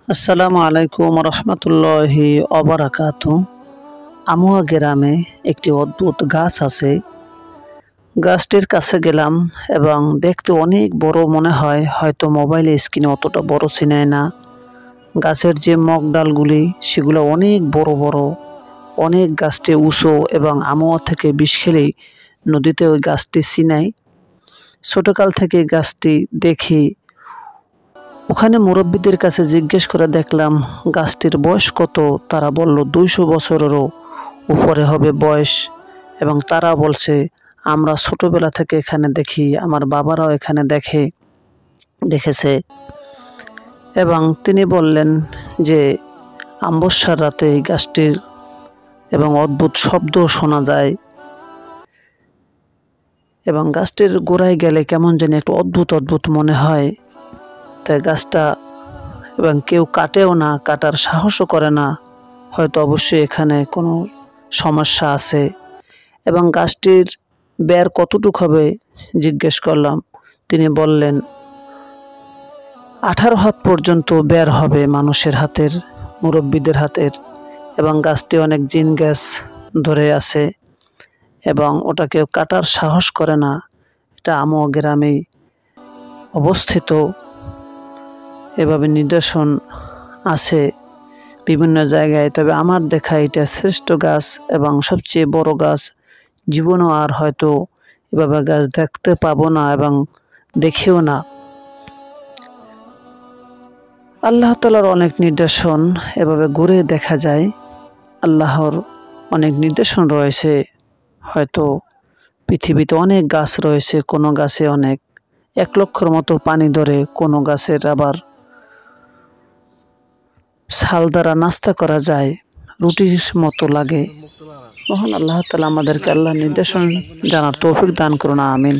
আসসালামু আলাইকুম রহমতুল্লাহি অবরাকাতু। আমুয়া গ্রামে একটি অদ্ভুত গাছ আছে। গাছটির কাছে গেলাম এবং দেখতে অনেক বড় মনে হয়, হয়তো মোবাইলে স্ক্রিনে অতটা বড় চিনায় না। গাছের যে মগ ডালগুলি সেগুলো অনেক বড় বড়, অনেক গাছটি উঁচু এবং আমুয়া থেকে বিষ খেলেই নদীতে ওই গাছটি চিনাই। ছোটকাল থেকে গাছটি দেখি। ওখানে মুরব্বীদের কাছে জিজ্ঞেস করে দেখলাম গাছটির বয়স কত। তারা বলল 200 বছরেরও উপরে হবে বয়স। এবং তারা বলছে আমরা ছোটবেলা থেকে এখানে দেখি, আমার বাবারাও এখানে দেখেছে। এবং তিনি বললেন যে অমাবস্যার রাতে এই গাছটির এবং অদ্ভুত শব্দ শোনা যায় এবং গাছটির গোড়ায় গেলে কেমন যেন একটু অদ্ভুত অদ্ভুত মনে হয়। তাই গাছটা এবং কেউ কাটেও না, কাটার সাহসও করে না। হয়তো অবশ্যই এখানে কোনো সমস্যা আছে। এবং গাছটির বের কতটুক হবে জিজ্ঞেস করলাম। তিনি বললেন 18 হাত পর্যন্ত বের হবে মানুষের হাতের, মুরব্বীদের হাতের। এবং গাছটি অনেক জিন গাছ ধরে আছে এবং ওটা কেউ কাটার সাহস করে না। এটা আমুয়া গ্রামে অবস্থিত। এভাবে নিদর্শন আছে বিভিন্ন জায়গায়, তবে আমার দেখা এটা শ্রেষ্ঠ গাছ এবং সবচেয়ে বড় গাছ। জীবনও আর হয়তো এভাবে গাছ দেখতে পাবো না এবং দেখিও না। আল্লাহ তাআলার অনেক নিদর্শন এভাবে ঘুরে দেখা যায়। আল্লাহর অনেক নিদর্শন রয়েছে। হয়তো পৃথিবীতে অনেক গাছ রয়েছে, কোনো গাছে অনেক 1 লক্ষর মতো পানি ধরে, কোনো গাছের আবার ছাল দ্বারা নাস্তা করা যায়, রুটির মতো লাগে। মহান আল্লাহ তাআলা আমাদেরকে আল্লাহর নির্দেশন জানার তৌফিক দান করুন, আমিন।